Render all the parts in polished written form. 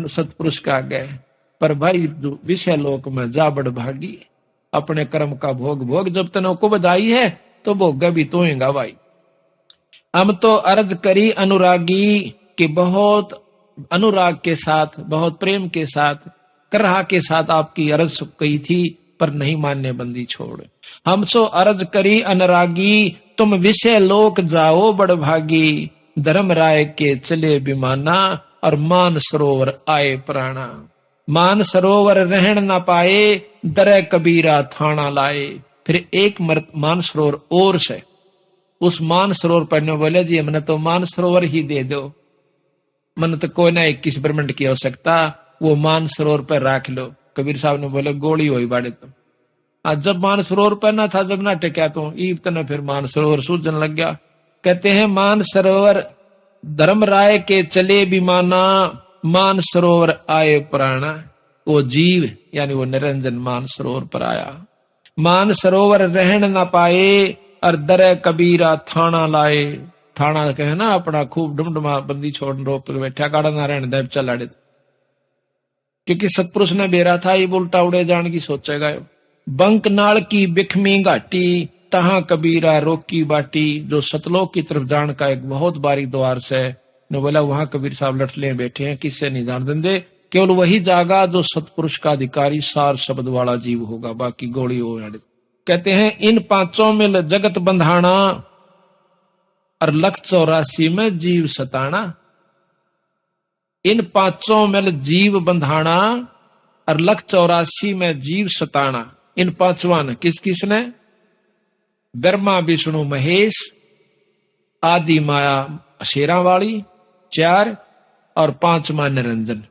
सतपुरुष का गए। पर भाई विषय लोक में जा बड़ भागी, अपने कर्म का भोग भोग, जब तने को बधाई है तो भोग भी तो होगा भाई। हम तो अर्ज करी अनुरागी कि बहुत अनुराग के साथ, बहुत प्रेम के साथ, करहा के साथ आपकी अर्ज कही थी, पर नहीं मानने बंदी छोड़। हम सो अर्ज करी अनुरागी, तुम विषय लोक जाओ बड़ भागी, धर्म राय के चले विमाना, और मान सरोवर आए प्राणा। मान सरोवर रहन न पाए, दरे कबीरा थाना लाए। फिर एक मान सरोवर और से, उस मान सरोवर पर ने बोले जी हमने तो मान सरोवर ही दे दो, मन तो कोई ना 21 ब्रह्मंड की आवश्यकता, वो मान सरोवर पर रख लो। कबीर साहब ने बोले गोली हुई बाड़े तुम। आज जब मान सरोवर पर ना था, जब ना टेक्या तो ईब तना फिर मान सरोवर सूझन लग गया। कहते हैं मान सरोवर धर्म राय के चले विमाना, मान सरोवर आए प्राणा। वो जीव यानी वो निरंजन मान सरोवर पर आया। मान सरोवर रहन न पाए, और दरे कबीरा थाना लाए। थाना कहे ना अपना खूब डुमडुमा बंदी छोड़ रोप बैठा, काड़ा ना रहने दे चल आड़े। क्योंकि सतपुरुष ने बेरा था, ये उल्टा उड़े जान की सोचेगा। बंक नाल की बिखमी घाटी, तहां कबीरा रोकी बाटी। जो सतलोक की तरफ जान का एक बहुत बारीक द्वार से ने बोला, वहां कबीर साहब लटले बैठे हैं, किससे नहीं जान देंगे। केवल वही जागा जो सतपुरुष का अधिकारी सार शब्द वाला जीव होगा, बाकी गोली हो। कहते हैं इन पांचों में जगत बंधाना, और लख 84 में जीव सताना। इन पांचों में जीव बंधाना, और लख 84 में जीव सताना। इन पांचवा ने किस किसने? ब्रह्मा विष्णु महेश, आदि माया शेरा वाली 4, और 5वां निरंजन।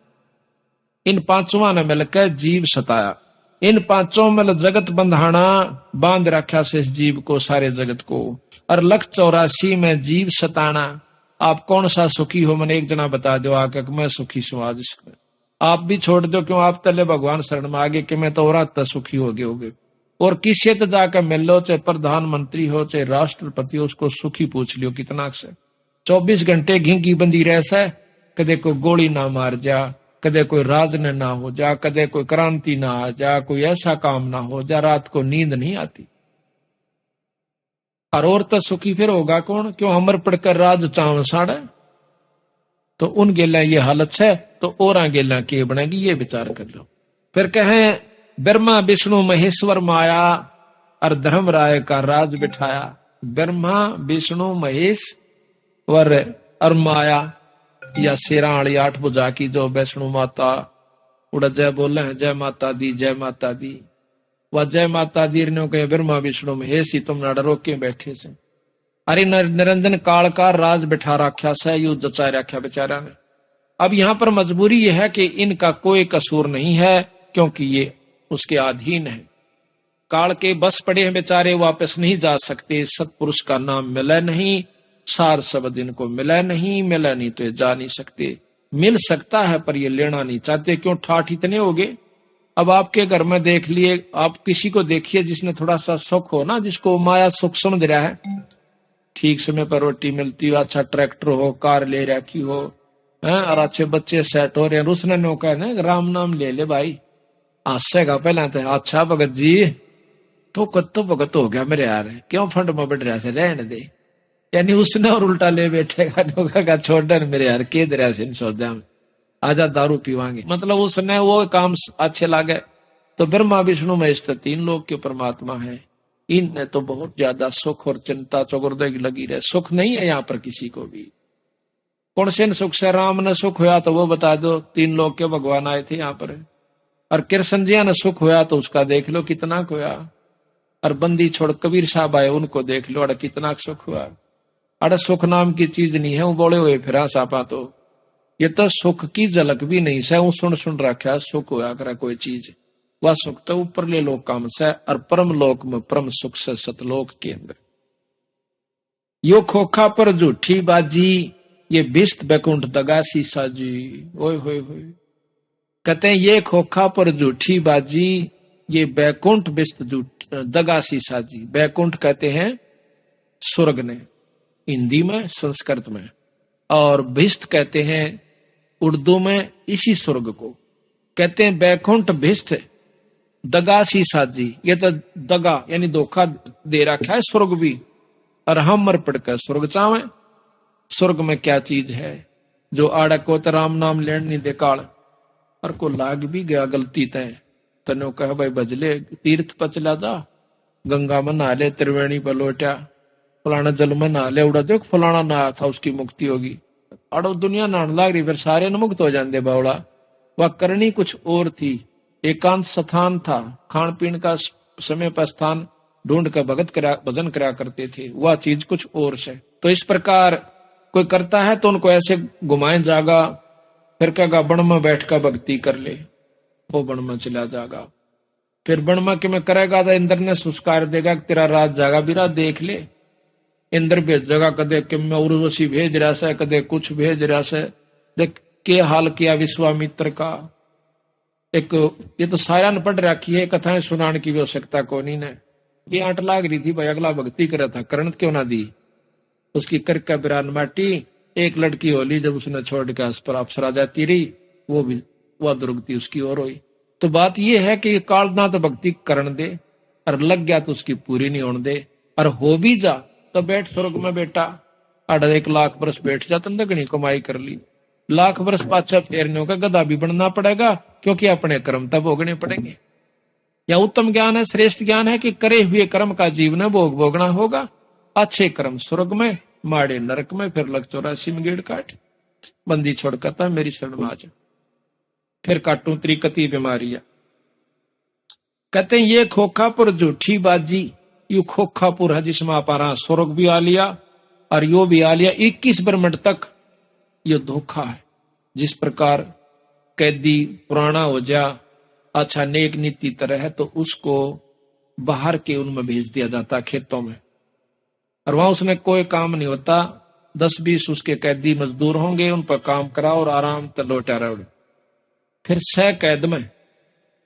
इन पांचवा ने मिलकर जीव सताया। इन पांचों में जगत बंधाना, बांध रखा से इस जीव को, सारे जगत को। और लख 84 में जीव सताना। आप कौन सा सुखी हो, मैंने एक जना बता दो आके मैं सुखी समाज इसमें। आप भी छोड़ दो, क्यों आप तले भगवान शरण में आगे कि मैं तो और सुखी हो गए होगे। और किसी तो जाकर मिल लो, चाहे प्रधानमंत्री हो चाहे राष्ट्रपति हो, उसको सुखी पूछ लियो कितना से। 24 घंटे घिंगी बंदी रह से, कदे कोई गोली ना मार जा, कदे कोई राज न ना हो जा, कदे कोई क्रांति ना आ जा, कोई ऐसा काम ना हो जा, रात को नींद नहीं आती। और तो सुखी फिर होगा कौन? क्यों हमर पढ़कर राज चाव साड़ा। तो उन गेला ये हालत है, तो और गेला के बनेगी, ये विचार कर लो। फिर कहें ब्रह्मा विष्णु महेश्वर माया, और धर्म राय का राज बिठाया। ब्रह्मा विष्णु महेश और माया, या शेरा वाली 8 भुजा की जो वैष्णु माता उड़ा जय बोले हैं, जय माता दी जय माता दी। वह जय माता दी ने कहे ब्रह्मा विष्णु महेश ही तुम नाड़ा रोके बैठे से। अरे निरंजन काल का राज बिठा रखा से, यू जचा रखा बेचारा ने। अब यहां पर मजबूरी यह है कि इनका कोई कसूर नहीं है, क्योंकि ये उसके अधीन है। काल के बस पड़े हैं बेचारे, वापस नहीं जा सकते। सतपुरुष का नाम मिला नहीं, सार शब्द इनको मिला नहीं, मिला नहीं तो ये जा नहीं सकते। मिल सकता है पर ये लेना नहीं चाहते। क्यों? ठाठ इतने हो गए। अब आपके घर में देख लिए, आप किसी को देखिए जिसने थोड़ा सा सुख हो ना, जिसको माया सुख समझ रहा है, ठीक समय पर रोटी मिलती हो, अच्छा ट्रैक्टर हो, कार ले रखी हो, और अच्छे बच्चे सेट हो रहे हैं, उसने नो कहना राम नाम ले ले भाई, आसेगा पहला तो अच्छा भगत जी तो भगत हो गया मेरे यार, क्यों फंड में बैठ रहा से, रहने दे। यानी उसने और उल्टा ले बैठेगा, छोड़ मेरे यार के दरिया से सोचा में आजा दारू पीवांगे। मतलब उसने वो काम अच्छे लागे। तो ब्रह्मा विष्णु महेश 3 लोग के परमात्मा है। इनने तो बहुत ज्यादा सुख और चिंता चौगुर्दे की लगी रहे। सुख नहीं है यहाँ पर किसी को भी। कौन से सुख से? राम ने सुख हुआ तो वो बता दो, 3 लोग के भगवान आए थे यहाँ पर। और कृष्ण जी ने सुख हुआ तो उसका देख लो कितना हुआ। और बंदी छोड़ कबीर साहब आए, उनको देख लो, अरे कितना सुख हुआ। अरे सुख नाम की चीज नहीं है, वो बोले हुए फिर सापा तो ये तो सुख की झलक भी नहीं से, वो सुन रखा सुख होया करे कोई चीज। वह सुख तो ऊपर ले लोक काम से, और परम लोक में परम सुख से सतलोक के अंदर। यो खोखा पर झूठी बाजी, ये भिस्त बैकुंठ दगासी साजी। ओए होए होए, कहते हैं ये खोखा पर झूठी बाजी, ये बैकुंठ भिस्त दगासी साजी। बैकुंठ कहते हैं स्वर्ग ने हिंदी में, संस्कृत में, और भिस्त कहते हैं उर्दू में इसी स्वर्ग को कहते हैं बैकुंठ भिष्ट दगा सी साजी। ये तो दगा यानी धोखा दे रखा है स्वर्ग भी, और हम मर पड़कर स्वर्ग चावे। स्वर्ग में क्या चीज है जो आड़ा को तो राम नाम लेन नहीं दे काल, और को लाग भी गया गलती तय तने कह भाई बजले तीर्थ पर चला जा, गंगा में नहा ले, त्रिवेणी पर लौटा, फलाना जल में नहा ले, उड़ा देख फलाना नहा था उसकी मुक्ति होगी। अड़ो दुनिया नहाने लाग रही, फिर सारे न मुक्त हो जाते बावड़ा। वह करनी कुछ और थी, एकांत स्थान था, खान पीन का समय पर स्थान ढूंढ कर भजन करा करते थे, वह चीज कुछ और से। तो इस प्रकार कोई करता है तो उनको ऐसे घुमाए जागा, फिर कहेगा बन में बैठ कर भक्ति कर ले, वो बन में चला जागा। फिर बन में कि मैं करेगा तो इंद्र ने सुस्कार देगा कि तेरा राज जागा बिरा देख ले। इंद्र भेजेगा, कदे कि मैं उर्वशी भेज रहा से, कदे कुछ भेज रहा से। देख के हाल किया विश्वामित्र का। एक ये तो सारा ने पढ़ रखी है, कथाएं सुनाने की भी आवश्यकता कोनी ने। ये आंट लाग रही थी भाई, अगला भक्ति करा था, करण क्यों ना दी। उसकी करका बिरान माटी, एक लड़की होली जब उसने छोड़ के आस पर अप्सरा जाती रही, वो भी वह दुर्गति उसकी ओर हुई। तो बात यह है कि काल ना तो भक्ति करण दे, और लग गया तो उसकी पूरी नहीं होने दे, और हो भी जा तो बैठ स्वर्ग में बेटा, 1,00,000 वर्ष बैठ जा, तुम दगनी कमाई कर ली। लाख वर्ष पाछा फेरने का गधा भी बनना पड़ेगा, क्योंकि अपने कर्म तब भोगने पड़ेंगे। या उत्तम ज्ञान है, श्रेष्ठ ज्ञान है कि करे हुए कर्म का जीवन भोग भोगना होगा। अच्छे कर्म स्वर्ग में, माड़े नरक में, फिर लग 84 में गेड़ काट, बंदी छोड़ करता मेरी शरण में आ जा, फिर काटू त्रिकति बीमारियां। कहते हैं ये खोखापुर झूठी बाजी, यू खोखापुर है जिसमें आप स्वर्ग भी आ लिया और यो भी आ लिया, 21 ब्रह्मंड तक ये धोखा है। जिस प्रकार कैदी पुराना हो जा, अच्छा नेक नीति तरह है, तो उसको बाहर के उनमें भेज दिया जाता खेतों में, और वहां उसने कोई काम नहीं होता। 10-20 उसके कैदी मजदूर होंगे, उन पर काम कराओ और आराम से लौटा रहे। फिर 6 कैद में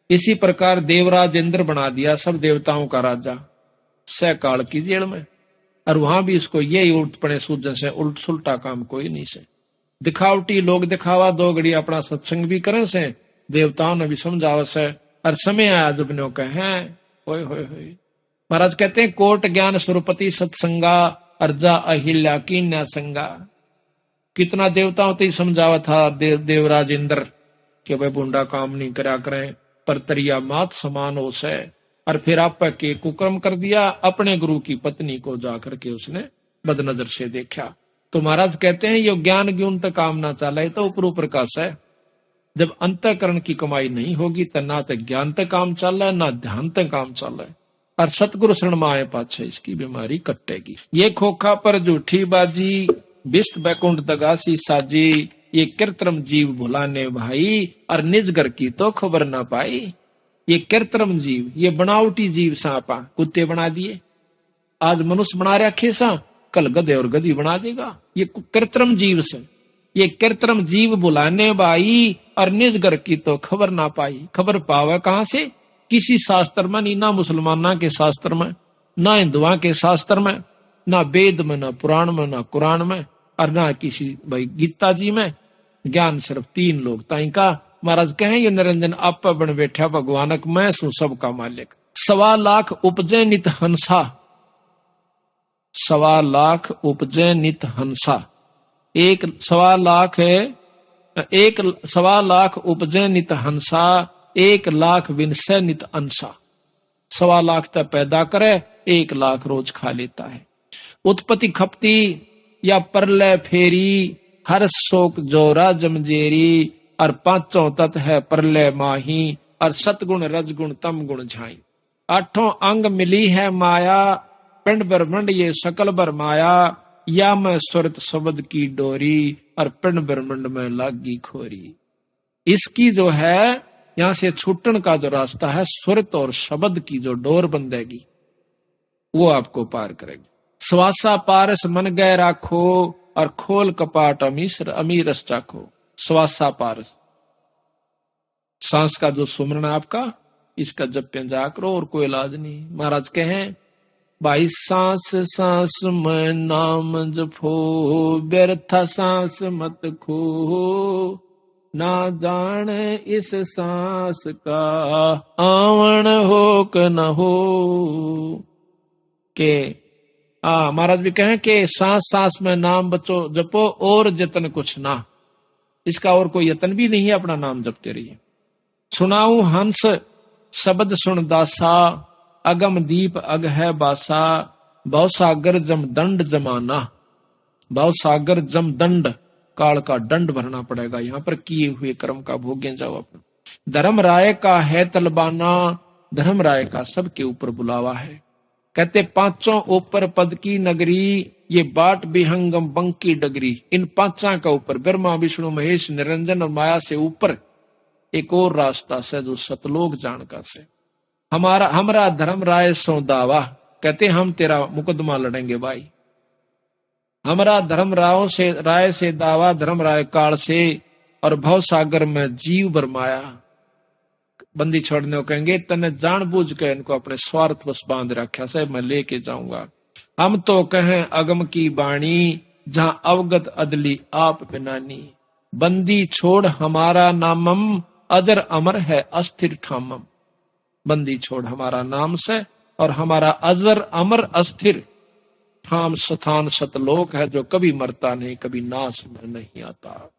इसी प्रकार देवराज इंद्र बना दिया सब देवताओं का राजा, 6 काल की जेल में। और वहां भी इसको यही उल्ट पड़े सूजन से उल्ट सुलटा काम कोई नहीं से। दिखावटी लोग दिखावा, 2 घड़ी अपना सत्संग भी करें से, देवताओं ने भी समझाव से, और समय आया जब ने कहे होय होय होय। महाराज कहते हैं कोट ज्ञान सुरपति सत्संगा, अर्जा अहिल्या की न्यासंगा। कितना देवताओं तो समझावा था देवराज इंद्र कि भाई बुंडा काम नहीं करा करें, पर तरिया मात समान हो से। और फिर आप के कुकर्म कर दिया, अपने गुरु की पत्नी को जाकर के उसने बदनजर से देखा। तो महाराज कहते हैं ये ज्ञान गुण तक काम ना चले तो ऊपर प्रकाश है। जब अंतःकरण की कमाई नहीं होगी तो ना तो ज्ञान तक काम चल रहा है, ना ध्यान तक काम चल रहा है। और सतगुरु शरण में आए पाछे इसकी बीमारी कटेगी। ये खोखा पर झूठी बाजी, बिस्त बैकुंठ दगासी साजी, ये कृत्रिम जीव भुलाने भाई, और निज घर की तो खबर ना पाई। ये कृत्रिम जीव, ये बनावटी जीव सांपा कुत्ते बना दिए, आज मनुष्य बना रखे सा, कल गधे और गधी बना देगा। ये कृत्रिम जीव से, ये कृत्रिम जीव बुलाने भाई, और निज घर की तो खबर ना पाई। खबर पावे कहां से? किसी शास्त्र में नहीं, ना मुसलमाना के शास्त्र में, ना हिंदुआ के शास्त्र में, ना वेद में, ना पुराण में, ना कुरान में, और ना किसी भाई गीता जी में। ज्ञान सिर्फ 3 लोग ताई का। महाराज कहें ये निरंजन आप बन बैठा भगवानक, मैं सू सबका मालिक। 1.25 लाख उपजे नित हंसा, 1.25 लाख उपजे नित हंसा। 1.25 लाख है, 1.25 लाख उपजे नित हंसा, 1 लाख विनसे नित अंसा। 1.25 लाख तक पैदा करे, 1 लाख रोज खा लेता है। उत्पत्ति खपती या परलय फेरी, हर शोक जोरा जमजेरी, और 5 तत्व है परलय माही, और सतगुण रजगुण तम गुण झाई। 8 अंग मिली है माया, पिंड ब्रह्मंड ये सकल भर माया, या मैं सुरत शब्द की डोरी, और पिंड ब्रह्मंड में लागी खोरी। इसकी जो है यहां से छूटन का जो रास्ता है, सुरत और शब्द की जो डोर बंधेगी वो आपको पार करेगी। स्वासा पारस मन गए राखो, और खोल कपाट अमीरस चाखो। स्वासा पारस, सांस का जो सुमरण आपका, इसका जप जा करो और कोई इलाज नहीं। महाराज कहें भाई सांस सांस में नाम जपो, व्यर्था सांस मत खो। ना जाने इस सांस का आवण हो क न हो। के महाराज भी कहें कि सांस सांस में नाम बचो जपो और जतन कुछ ना, इसका और कोई यत्न भी नहीं है, अपना नाम जपते रहिए। सुनाऊं हंस शब्द सुन दासा, अगम दीप अग है बासा, भव सागर जम दंड जमाना। भव सागर जम दंड, काल का दंड भरना पड़ेगा, यहाँ पर किए हुए कर्म का भोगे जाओ अपना। धर्म राय का है तलबाना, धर्म राय का सबके ऊपर बुलावा है। कहते पांचों ऊपर पद की नगरी, ये बाट विहंगम बंकी डगरी। इन पांचा का ऊपर ब्रह्मा विष्णु महेश निरंजन और माया से ऊपर एक और रास्ता से जो सतलोक जानका से। हमारा धर्म राय सो दावा, कहते हम तेरा मुकदमा लड़ेंगे भाई। हमारा धर्म राय से दावा, धर्म राय काल से, और भव सागर में जीव बरमाया। बंदी छोड़ने को कहेंगे तने जानबूझ के इनको अपने स्वार्थ वश बांध रखा से, मैं लेके जाऊंगा। हम तो कहें अगम की बाणी, जहां अवगत अदली आप बिनानी। बंदी छोड़ हमारा नामम, अजर अमर है अस्थिर ठामम। बंदी छोड़ हमारा नाम से, और हमारा अजर अमर अस्थिर ठाम स्थान सतलोक है, जो कभी मरता नहीं, कभी नाश में नहीं आता।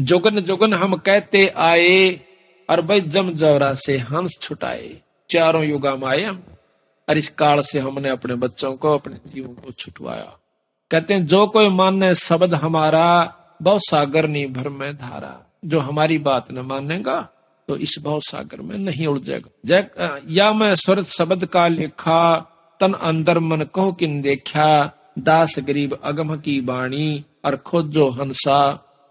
जुगन जुगन हम कहते आए, और भाई जम जौरा से हंस छुटाए। चारों युगा में आए हम, और इस काल से हमने अपने बच्चों को, अपने जीवों को छुटवाया। कहते हैं जो कोई माने शब्द हमारा, बहु सागर नहीं भर में धारा। जो हमारी बात न मानेगा तो इस बहु सागर में नहीं उलझेगा। या मैं सुरत शब्द का लेखा, तन अंदर मन कहो किन देखा। दास गरीब अगम की बाणी, और खोजो हंसा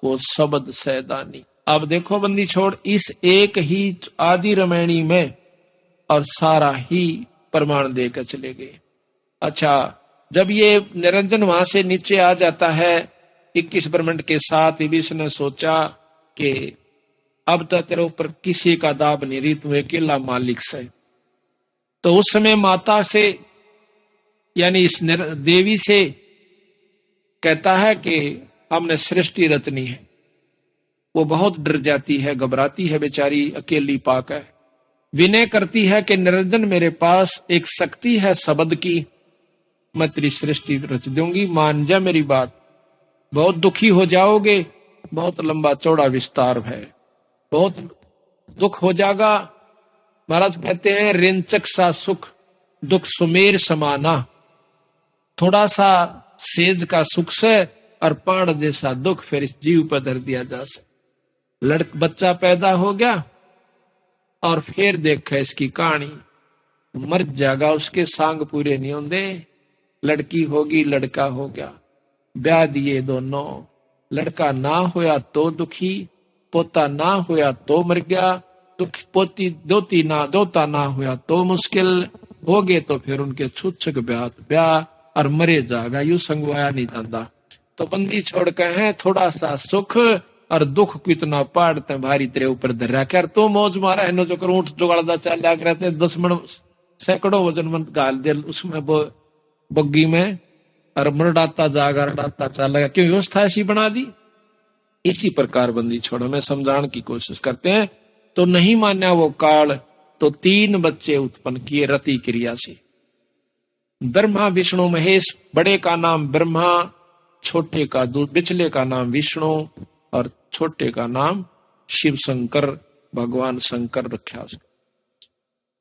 वो शब्द सैदानी। अब देखो बंदी छोड़, इस एक ही आदि रमैणी में और सारा ही प्रमाण देकर चले गए। अच्छा, जब ये निरंजन वहां से नीचे आ जाता है 21 ब्रह्मंड के साथ, विष्णु ने सोचा कि अब तक तेरे ऊपर किसी का दाब नहीं रही, तू अकेला मालिक से। तो उस समय माता से यानी इस देवी से कहता है कि हमने सृष्टि रचनी है। वो बहुत डर जाती है, घबराती है बेचारी, अकेली पाक है। विनय करती है कि निरंजन मेरे पास एक शक्ति है शब्द की, मैं तेरी सृष्टि रच दूंगी, मान जा मेरी बात। बहुत दुखी हो जाओगे, बहुत लंबा चौड़ा विस्तार है, बहुत दुख हो जाएगा। महाराज कहते हैं रेंचक सा सुख दुख सुमेर समाना। थोड़ा सा सेज का सुख से और पहाड़ जैसा दुख फिर इस जीव पर धर दिया जा सके। बच्चा पैदा हो गया और फिर देखा इसकी कहानी, मर जाएगा, उसके सांग पूरे नहीं होंगे। लड़की होगी, लड़का हो गया, ब्याह दिए दोनों। लड़का ना होया तो दुखी, पोता ना होया तो मर गया, दुख पोती दोता ना होया तो मुश्किल हो गए। तो फिर उनके छुच्छक ब्याह और मरे जाएगा, यू संगवाया नहीं जाता। तो बंदी छोड़ के है थोड़ा सा सुख और दुख को इतना पाड़ते भारी तेरे ऊपर धर रहा। कर तो मौज मारा है, जो ऊंट जुगाड़दा चल रहते 10 मन सैकड़ों वजन मन गाल दे उसमें बग्गी में, और मरडाता जागा रडाता चल, क्यों व्यवस्था ऐसी बना दी। इसी प्रकार बंदी छोड़ में समझाने की कोशिश करते हैं। तो नहीं मान्या वो काल, तो 3 बच्चे उत्पन्न किए रति क्रिया से। ब्रह्मा विष्णु महेश, बड़े का नाम ब्रह्मा, छोटे का बिचले का नाम विष्णु और छोटे का नाम शिव शंकर, भगवान शंकर रखा।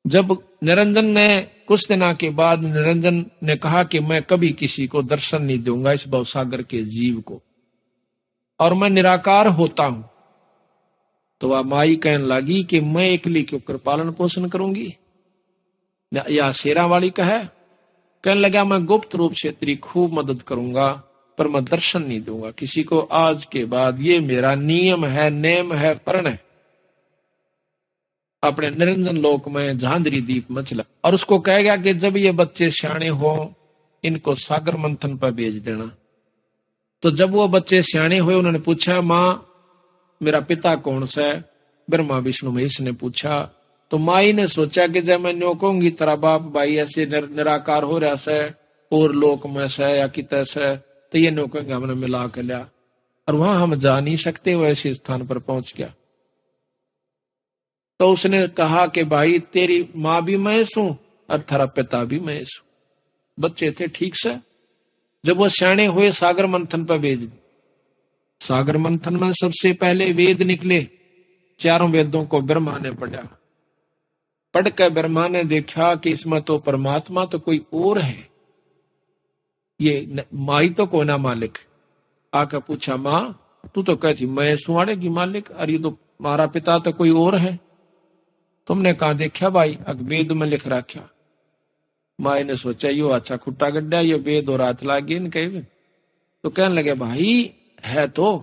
जब निरंजन ने कुछ दिनों के बाद निरंजन ने कहा कि मैं कभी किसी को दर्शन नहीं दूंगा इस भवसागर के जीव को, और मैं निराकार होता हूं, तो वह माई कहने लगी कि मैं एकली के ऊपर पालन पोषण करूंगी। या शेरा वाली कहने लगा मैं गुप्त रूप से तेरी खूब मदद करूंगा, पर मैं दर्शन नहीं दूंगा किसी को आज के बाद। ये मेरा नियम है, नेम है, प्रण है। अपने निरंजन लोक में झांझरी दीप मचला, और उसको कहेगा कि जब ये बच्चे सियाणे हो इनको सागर मंथन पर भेज देना। तो जब वो बच्चे सियाणे हुए, उन्होंने पूछा माँ मेरा पिता कौन सा है? ब्रह्मा विष्णु महेश ने पूछा। तो माई ने सोचा कि जब मैं न्यो कहूंगी तेरा बाप भाई ऐसे निराकार हो रहा से और लोक में से या कित से, तो ये न्यो कहेंगे हमने मिला के लिया। और और वहां हम जा नहीं सकते, वो ऐसे स्थान पर पहुंच गया। तो उसने कहा कि भाई तेरी माँ भी महेश हूं और थारा पिता भी महेश हूं। बच्चे थे ठीक से। जब वो सियाणे हुए सागर मंथन पर भेज दी। सागर मंथन में सबसे पहले वेद निकले, चारों वेदों को ब्रह्मा ने पढ़ा। पढ़ कर ब्रह्मा ने देखा कि इसमें तो परमात्मा तो कोई और है, ये माई तो को ना मालिक। आकर पूछा माँ तू तो कहती मैं सुहाड़े की मालिक, अरे तो मारा पिता तो कोई और है। तुमने कहा देखा भाई, वेद में लिख रखा। माई ने सोचा यो अच्छा खुट्टा गड्ढा, ये वेद और हाथ लागे इन कहे। तो कहने लगे भाई है तो,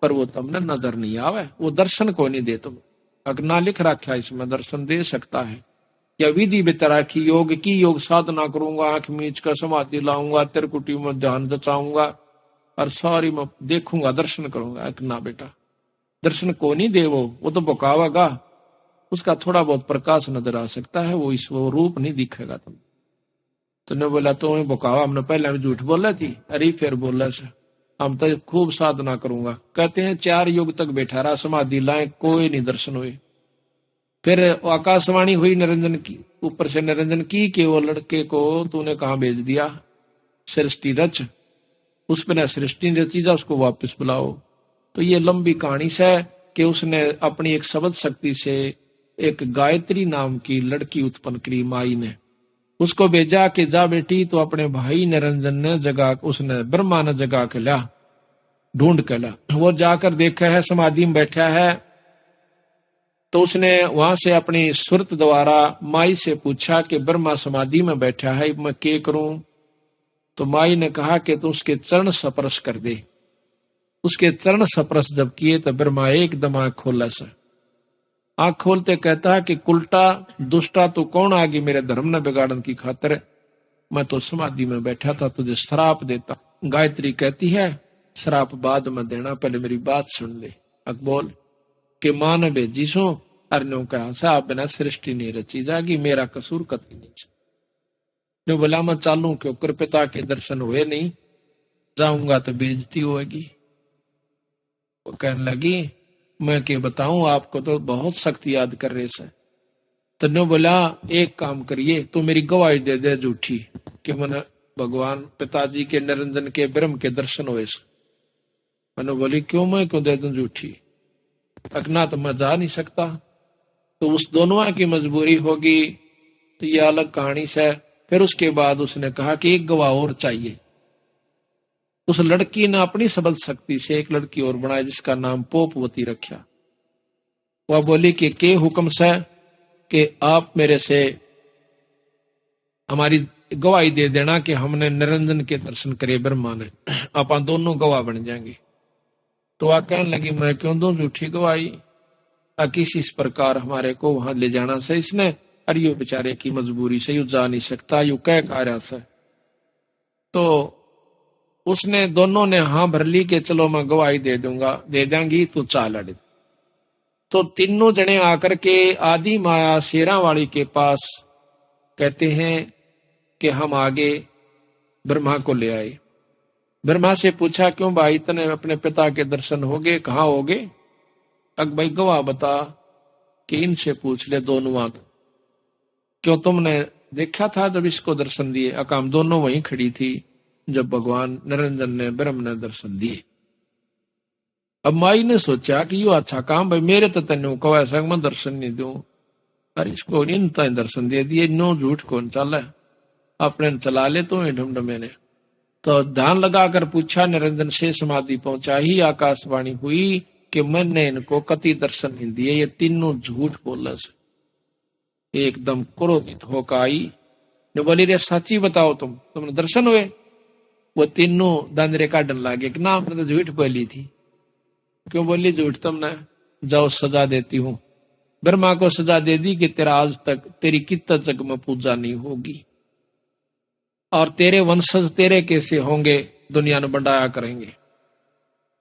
पर वो तुमने नजर नहीं आवे, वो दर्शन को नहीं दे तुम। अगर ना लिख रखा इसमें दर्शन दे सकता है। या विधि बितरा की योग की, योग साधना करूंगा, आंख मीच कर समाधि लाऊंगा, त्रिकुटी में ध्यान दचाऊंगा और सारी मैं देखूंगा, दर्शन करूंगा। ना बेटा दर्शन को नहीं दे, वो तो बकावेगा, उसका थोड़ा बहुत प्रकाश नजर आ सकता है, वो इस वो रूप नहीं दिखेगा तुम। तो ने बोला तो बकावा, हमने पहले भी झूठ बोला थी, अरे फिर बोला से हम तो खूब साधना करूंगा। कहते हैं 4 युग तक बैठा रहा, समाधि लाए, कोई नहीं दर्शन हुए। फिर आकाशवाणी हुई निरंजन की, ऊपर से निरंजन की कि वो लड़के को तूने कहा भेज दिया, सृष्टि रच। उस पर सृष्टि रची जा, उसको वापस बुलाओ। तो ये लंबी कहानी से कि उसने अपनी एक शब्द शक्ति से एक गायत्री नाम की लड़की उत्पन्न करी माई ने। उसको भेजा कि जा बेटी, तो अपने भाई निरंजन ने जगा, उसने ब्रह्मा ने जगा के ला, ढूंढ के ला। वो जाकर देखा है समाधि में बैठा है। तो उसने वहां से अपनी सुरत द्वारा माई से पूछा कि ब्रह्मा समाधि में बैठा है, मैं क्या करूं। तो माई ने कहा कि तू उसके चरण स्पर्श कर दे। उसके चरण स्पर्श जब किए तो ब्रह्मा एकदम आंख खोला सा। आंख खोलते कहता है कि कुलटा दुष्टा तू कौन आ गई मेरे धर्म न बिगाड़न की खातिर, मैं तो समाधि में बैठा था, तुझे श्राप देता। गायत्री कहती है श्राप बाद में देना, पहले मेरी बात सुन ले। अकबोल कि मां ने भेजी सो अर्नो कहा साहब बिना सृष्टि नहीं रची जागी, मेरा कसूर कतई नहीं। जो बोला मैं चालू क्यों कर, पिता के दर्शन हुए नहीं, जाऊंगा तो बेइज्जती होगी। वो कहने लगी मैं क्या बताऊं आपको, तो बहुत सख्त याद कर रहे से। तो ने बोला एक काम करिए, तो मेरी गवाही दे दे झूठी कि मैंने भगवान पिताजी के निरंजन के ब्रह्म के दर्शन हुए से। मैंने बोली क्यों, मैं क्यों दे दूं झूठी, अकना तो मैं जा नहीं सकता। तो उस दोनों की मजबूरी होगी, तो ये अलग कहानी से। फिर उसके बाद उसने कहा कि एक गवाह और चाहिए। उस लड़की ने अपनी सबल शक्ति से एक लड़की और बनाई जिसका नाम पोपवती रखा। वह बोली कि के हुक्म से कि आप मेरे से हमारी गवाही दे देना कि हमने निरंजन के दर्शन करे ब्रह्मा ने, आप दोनों गवाह बन जाएंगे। तो वह कहने लगी मैं क्यों दूं झूठी गवाही, किसी इस प्रकार हमारे को वहां ले जाना से इसने, अरे यो बेचारे की मजबूरी से यू जा नहीं सकता, यू कह कार्य से। तो उसने दोनों ने हाँ भर ली कि चलो मैं गवाही दे दूंगा, दे देंगी तो चाल अड़े। तो तीनों जने आकर के आदि माया शेरा वाली के पास कहते हैं कि हम आगे ब्रह्मा को ले आए। ब्रह्मा से पूछा क्यों भाई तने अपने पिता के दर्शन होगे, कहाँ होगे। अक भाई गवाह बता कि इनसे पूछ ले दोनों, क्यों तुमने देखा था जब इसको दर्शन दिए। अकाम दोनों वहीं खड़ी थी जब भगवान निरंजन ने ब्रह्म ने दर्शन दिए। अब माई ने सोचा कि यो अच्छा काम भाई, मेरे तो तेन कहो ऐसा मैं दर्शन नहीं दूं, अरे इसको इन दर्शन दे दिए, नो झूठ कौन चला, अपने चला ले तो ढमढमे ने। तो ध्यान लगाकर पूछा निरंजन से, समाधि पहुंचा ही आकाशवाणी हुई कि मैंने इनको कति दर्शन नहीं दिए, ये तीनों झूठ बोल से। एकदम क्रोधित होकर आई ने बोली रे सच्ची बताओ तुमने दर्शन हुए। वो तीनों दांदरे काटन लागे कि ना हमने तो झूठ बोली थी। क्यों बोली झूठ तुमने, जाओ सजा देती हूं। ब्रह्मा को सजा दे दी कि तेरा आज तक तेरी कितना जग में पूजा नहीं होगी और तेरे वंशज तेरे कैसे होंगे, दुनिया में बढ़ाया करेंगे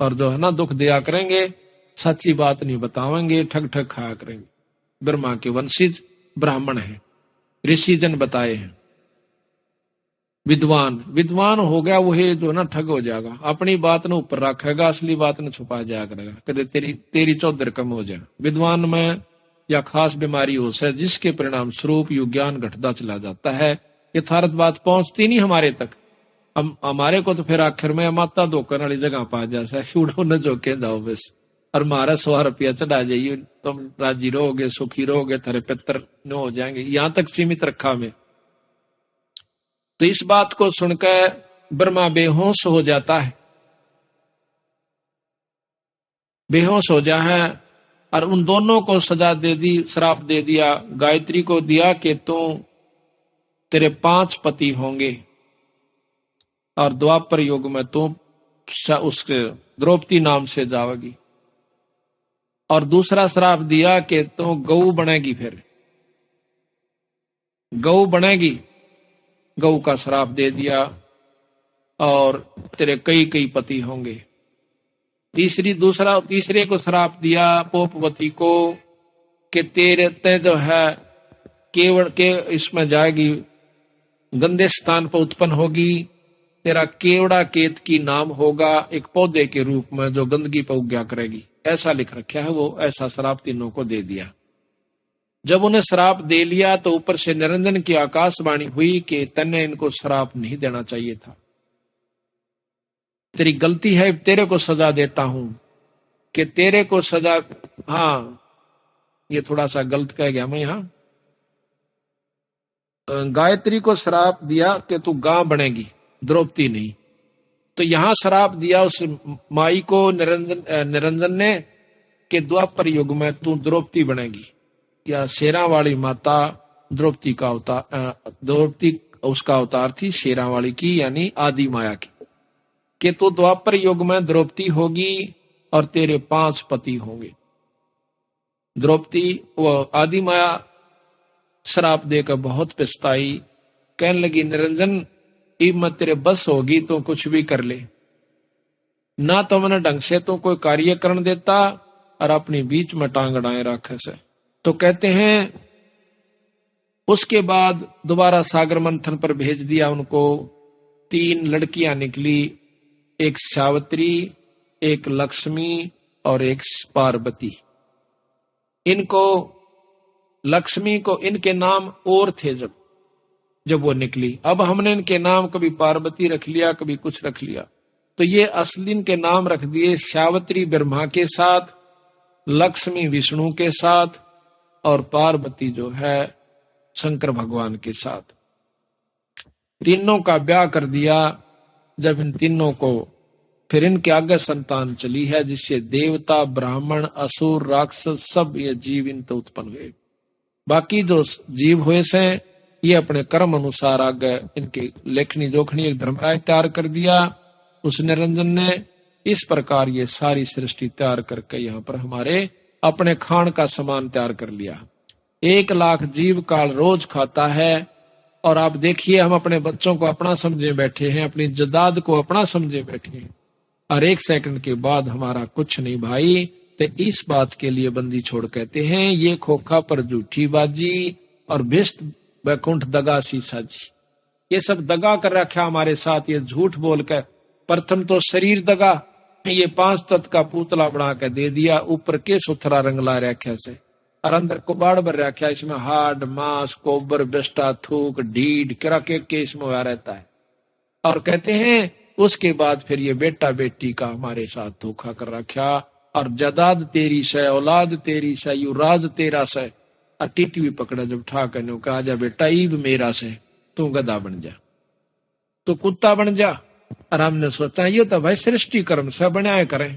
और जो है ना दुख दिया करेंगे, सच्ची बात नहीं बतावेंगे, ठग ठग खाया करेंगे। ब्रह्मा के वंशज ब्राह्मण हैं, ऋषि जन बताए हैं। विद्वान विद्वान हो गया वो है जो ना ठग हो जाएगा, अपनी बात ने ऊपर रखेगा, असली बात ने छुपा जाया करेगा, कदे तेरी तेरी चौधर कम हो जाए। विद्वान में या खास बीमारी हो से जिसके परिणाम स्वरूप यु ज्ञान घटता चला जाता है, यथार्थ बात पहुंचती नहीं हमारे तक। हम हमारे को तो फिर आखिर में माता धोकर वाली जगह पा जाए उड़ो न जोके जाओ बस, और हमारा 100 रुपया चढ़ा जाइए, तुम राजी रहोगे, सुखी रहोगे, थारे पितर न हो जाएंगे, यहां तक सीमित रखा में। तो इस बात को सुनकर ब्रह्मा बेहोश हो जाता है, बेहोश हो जा है, और उन दोनों को सजा दे दी, श्राप दे दिया। गायत्री को दिया कि तू तेरे 5 पति होंगे और द्वापर युग में तू उसके द्रौपदी नाम से जाओगी, और दूसरा श्राप दिया कि तू गऊ बनेगी, फिर गऊ बनेगी, गऊ का श्राप दे दिया, और तेरे कई कई पति होंगे। तीसरे को श्राप दिया पोपवती को कि तेरे ते जो है केवड़ के इसमें जाएगी, गंदे स्थान पर उत्पन्न होगी, तेरा केवड़ा केत की नाम होगा, एक पौधे के रूप में जो गंदगी पर उग्या करेगी, ऐसा लिख रखा है। वो ऐसा श्राप तीनों को दे दिया। जब उन्हें श्राप दे लिया तो ऊपर से निरंजन की आकाशवाणी हुई कि तन्ने इनको श्राप नहीं देना चाहिए था, तेरी गलती है, तेरे को सजा देता हूं, कि तेरे को सजा। हाँ, ये थोड़ा सा गलत कह गया मैं यहां। गायत्री को श्राप दिया कि तू गां बनेगी, द्रौपदी नहीं। तो यहां श्राप दिया उस माई को निरंजन ने कि द्वापर युग में तू द्रौपदी बनेगी, या शेरा वाली माता द्रौपदी का अवतार, द्रौपदी उसका अवतार थी शेरा वाली की, यानी आदि माया की, कि तू द्वापर युग में द्रौपदी होगी और तेरे 5 पति होंगे। द्रौपदी वो आदि माया श्राप देकर बहुत पछताई, कहने लगी निरंजन इब मत तेरे बस होगी तो कुछ भी कर ले, ना तो मैंने ढंग से तो कोई कार्य करने देता और अपनी बीच में टांग अड़ाए रखे से। तो कहते हैं उसके बाद दोबारा सागर मंथन पर भेज दिया उनको। 3 लड़कियां निकली, एक सावित्री, एक लक्ष्मी और एक पार्वती। इनको लक्ष्मी को इनके नाम और थे जब वो निकली। अब हमने इनके नाम कभी पार्वती रख लिया, कभी कुछ रख लिया, तो ये असली इनके नाम रख दिए सावित्री ब्रह्मा के साथ, लक्ष्मी विष्णु के साथ, और पार्वती जो है शंकर भगवान के साथ। तीनों का ब्याह कर दिया। जब इन तीनों को फिर इनके आगे संतान चली है, जिससे देवता, ब्राह्मण, असुर, राक्षस सब ये जीव इन तो उत्पन्न हुए। बाकी जो जीव हुए से ये अपने कर्म अनुसार आगे इनके लेखनी जोखनी एक धर्मराज तैयार कर दिया उस निरंजन ने। इस प्रकार ये सारी सृष्टि तैयार करके यहाँ पर हमारे अपने खान का सामान तैयार कर लिया। 1 लाख जीव काल रोज खाता है। और आप देखिए हम अपने बच्चों को अपना समझे बैठे हैं, अपनी जदाद को अपना समझे बैठे हैं, और 1 सेकंड के बाद हमारा कुछ नहीं भाई। तो इस बात के लिए बंदी छोड़ कहते हैं ये खोखा पर झूठी बाजी और भिष्ट वैकुंठ दगा सी साजी। ये सब दगा कर रखा हमारे साथ, ये झूठ बोल कर। प्रथम तो शरीर दगा, ये 5 तत्व का पुतला बना के दे दिया, ऊपर के सुथरा रंग ला रखा से, और अंदर कुबाड़ भर रखा, इसमें हाड मांस कोबर बिस्टा थूक ढीड करा के इसमें हुआ रहता है। और कहते हैं उसके बाद फिर ये बेटा बेटी का हमारे साथ धोखा कर रखा, और जदाद तेरी से, औलाद तेरी से, यू राज तेरा से। और टीटी भी पकड़ा जब ठा करने को कहा जा बेटा ईब मेरा से, तू गधा बन जा, तू कुत्ता बन जा। और हमने सोचा ये तो भाई सृष्टि कर्म से बनाए करें,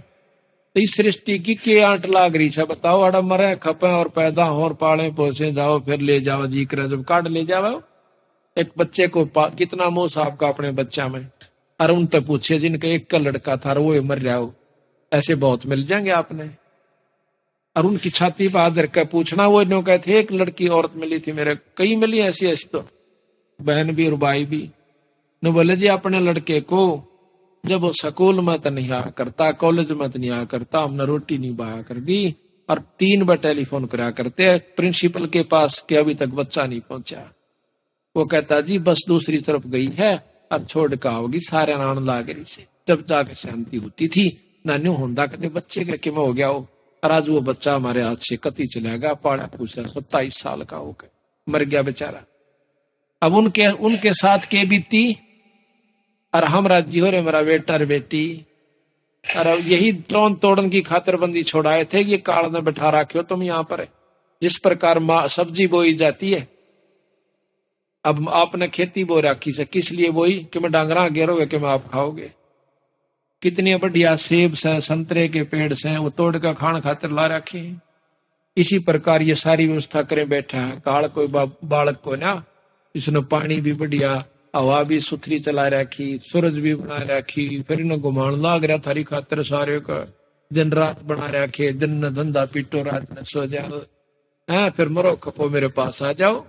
तो इस सृष्टि की के आंट लाग रही है बताओ। अड़ा मरे खपे और पैदा हो और पाले पोसे जाओ, फिर ले जाओ जी करे जब काट ले जाओ। एक बच्चे को कितना मोह साहब का अपने बच्चा में, और उन तक पूछे जिनका एक का लड़का था वो मर जाओ, ऐसे बहुत मिल जाएंगे आपने। और उनकी छाती पर हाथ रख पूछना, वो इन्हों कहते एक लड़की औरत मिली थी मेरे, कई मिली ऐसी ऐसी, तो बहन भी और भाई भी। न बोले जी अपने लड़के को जब वो स्कूल में तो नहीं आया करता, कॉलेज में तो नहीं आया करता, हमने रोटी नहीं बाया कर दी, और 3 बार टेलीफोन करा करते प्रिंसिपल के पास कि अभी तक बच्चा नहीं पहुंचा। वो कहता जी बस दूसरी तरफ गई है, और छोड़ का होगी सारे नान लाग रही से। जब जाके शांति होती थी नान्यू होंदा कहते बच्चे का कि हो गया हो। और आज वो बच्चा हमारे हाथ से कति चला गया, पाड़ा पूछा 27 साल का होकर मर गया बेचारा। अब उनके उनके साथ के बीती और हम राज्य हो रहे मेरा बेटा और बेटी। और यही तोड़ तोड़न की खातरबंदी छोड़ाए थे कि ये काल ने बैठा रखे तुम यहाँ पर। जिस प्रकार सब्जी बोई जाती है, अब आपने खेती बो रखी से किस लिए बोई कि मैं डांगरा गिरोगे कि मैं आप खाओगे। कितनी बढ़िया सेब से संतरे के पेड़ से वो तोड़ कर खान खातिर ला रखे हैं। इसी प्रकार ये सारी व्यवस्था करे बैठा है काल कोई बालक को ना। इसने पानी भी बढ़िया, हवा भी सुथरी चला रखी, सूरज भी बना रखी, फिर इन्हें घुमान लाग रहा थारी खातिर सारे का। दिन रात बना रखे, दिन न धंधा पीटो रात न सो जाओ, है फिर मरो खपो मेरे पास आ जाओ।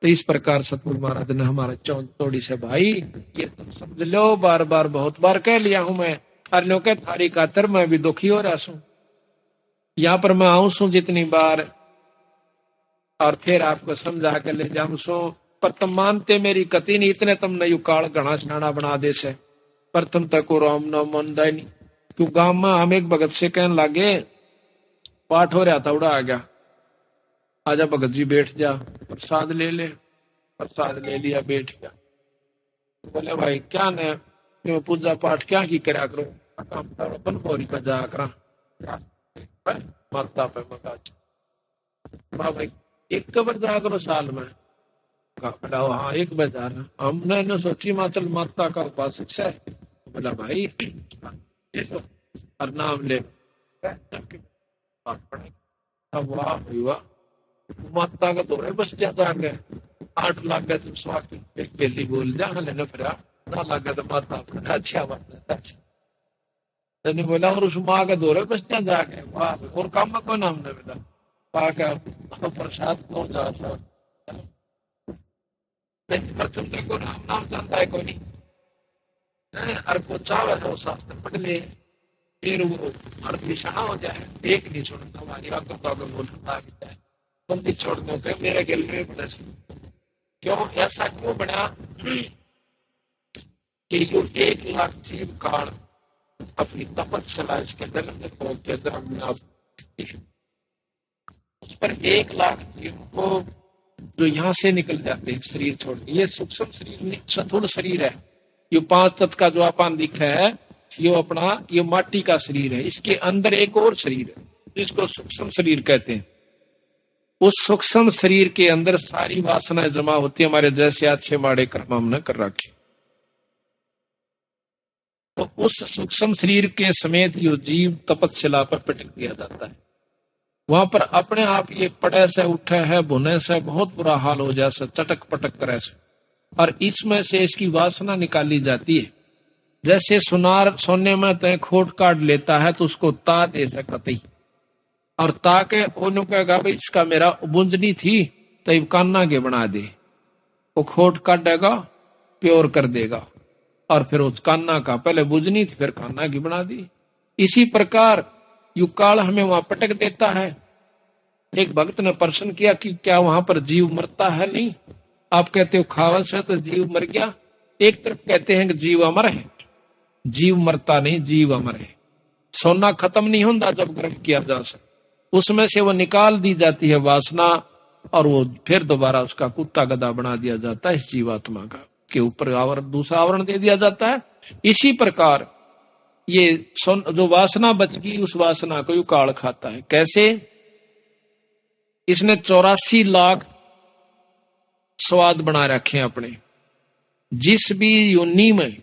तो इस प्रकार सतगुरु महाराज ने हमारा चौंक तोड़ी से भाई ये तुम समझ लो, बार बार बहुत बार कह लिया हूं मैं। अरनो के थारी खातर मैं भी दुखी हो रहा हूं, यहाँ पर मैं आऊं सू जितनी बार और फिर आपको समझा कर ले जाऊं सो, पर तुम मानते मेरी कति नहीं। इतने तुमने यू काल घना छाना बना दे से पर तुम तक राम न मन नहीं। क्यों गांव में हम एक भगत से कहने लगे, पाठ हो रहा था उड़ा आ गया, आजा भगत जी बैठ जा प्रसाद ले ले। प्रसाद ले लिया बैठ गया। बोले भाई क्या ने पूजा पाठ क्या की करा करो, अपन बोरी पर जा करा माता पे मका भाई एक कबर जा करो साल में। बोला हाँ एक बार जा रहा। हमने न सोची माचल माता का उपासक से। बोला भाई और नाम ले वाह वाह माता का दौरे बस ज्यादा आ गया। 8 लाख गए तुम स्वास्थ्य एक बेली बोल जा लेना फिर 9 लाख गया तो माता अपना अच्छा माता अच्छा। बोला और उस माँ का दौरे बस ज्यादा आ गए। वाह और काम में कोई नाम नहीं मिला पा का प्रसाद कौन जा तुमने को नाम नाम जानता है कोई नहीं। और को चावे तो शास्त्र पढ़ ले फिर वो अर्थ निशाना हो जाए। एक नहीं छोड़ता हमारी आंखों तो अगर बोलता है बंदी छोड़ दो के मेरे गिल में बना। क्यों ऐसा क्यों बना कि यो 1 लाख जीव काल अपनी तपस्या इसके उस पर 1 लाख जीव को जो यहाँ से निकल जाते हैं शरीर छोड़। ये सूक्ष्म शरीर स्थूल शरीर है। ये 5 तत्व का जो अपान दिखा है ये अपना ये माटी का शरीर है। इसके अंदर एक और शरीर है जिसको सूक्ष्म शरीर कहते हैं। उस सूक्ष्म शरीर के अंदर सारी वासनाएं जमा होती है। हमारे जैसे अच्छे माड़े कर्म हमने कर रखे। तो उस सूक्ष्म शरीर के समेत यो जीव तपस्या पर पटक दिया जाता है। वहां पर अपने आप ये पड़े से उठे है भुने से बहुत बुरा हाल हो जाए से चटक पटक करे से। और इसमें से इसकी वासना निकाली जाती है। जैसे सुनार सोने में तय खोट काट लेता है तो उसको ता दे सकती और ताके उन्होंने कहेगा भाई इसका मेरा बुंजनी थी तो कान्ना के बना दे। वो खोट काटेगा प्योर कर देगा और फिर उस कान्ना का पहले बुंजनी थी फिर कान्ना की बना दी। इसी प्रकार यु काल हमें वहां पटक देता है। एक भक्त ने प्रश्न किया कि क्या वहां पर जीव मरता है? नहीं। आप कहते हो खावत से तो जीव मर गया। एक तरफ कहते हैं कि जीव अमर है। जीव मरता नहीं, जीव अमर है। सोना खत्म नहीं होता जब गर्म किया जा सकता उसमें से वो निकाल दी जाती है वासना और वो फिर दोबारा उसका कुत्ता गधा बना दिया जाता है इस जीवात्मा का के ऊपर आवरण दूसरा आवरण दे दिया जाता है। इसी प्रकार ये जो वासना बच गई उस वासना को यू काल खाता है। कैसे? इसने 84 लाख स्वाद बना रखे हैं अपने। जिस भी योनि में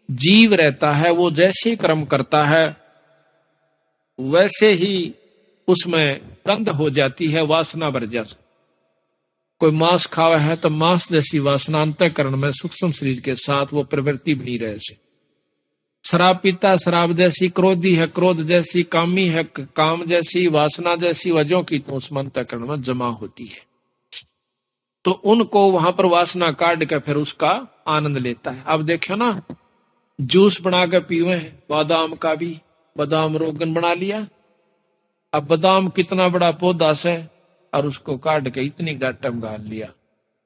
जीव रहता है वो जैसे कर्म करता है वैसे ही उसमें गंध हो जाती है, वासना बढ़ जाती। कोई मांस खावा है तो मांस जैसी वासना अंतःकरण में सूक्ष्म शरीर के साथ वो प्रवृत्ति बनी रहे से। शराब पीता शराब जैसी, क्रोधी है क्रोध जैसी, कामी है काम जैसी, वासना जैसी वजहों की तो उसमें अंतःकरण में जमा होती है। तो उनको वहां पर वासना काट के फिर उसका आनंद लेता है। अब देखो ना जूस बना के पीवे बादाम का भी, बादाम रोगन बना लिया। अब बादाम कितना बड़ा पौधा से और उसको काट के इतनी गाटम गाल लिया।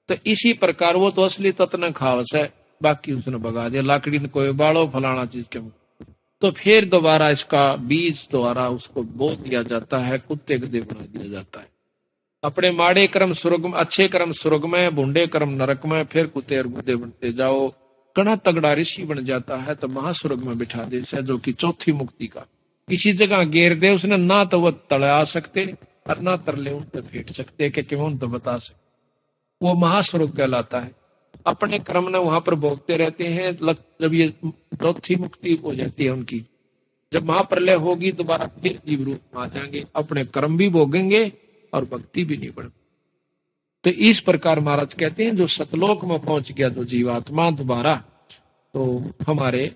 तो इसी प्रकार वो तो असली तत्व खावस है बाकी उसने भगा दिया, लाकड़ी ने कोई बाड़ो फलाना चीज के मुंह। तो फिर दोबारा इसका बीज द्वारा उसको बो दिया जाता है, कुत्ते गधे बना दिया जाता है। अपने माड़े कर्म स्वर्ग में, अच्छे कर्म स्वर्ग में, भूंडे कर्म नरक में, फिर कुत्ते और गधे बनते जाओ। कड़ा तगड़ा ऋषि बन जाता है तो महास्वर्ग में बिठा दे से, जो कि चौथी मुक्ति का। किसी जगह घेर दे उसने, ना तो वह तड़ा सकते और ना तरले उन तो फेंट सकते कि क्यों तो बता सकते, वो महास्वरूप कहलाता है। अपने कर्म ने वहां पर भोगते रहते हैं। जब ये चौथी मुक्ति हो जाती है उनकी, जब महाप्रलय होगी दोबारा फिर जीव रूप में आ जाएंगे, अपने कर्म भी भोगेंगे और भक्ति भी नहीं बढ़। तो इस प्रकार महाराज कहते हैं जो सतलोक में पहुंच गया जो जीवात्मा दोबारा, तो हमारे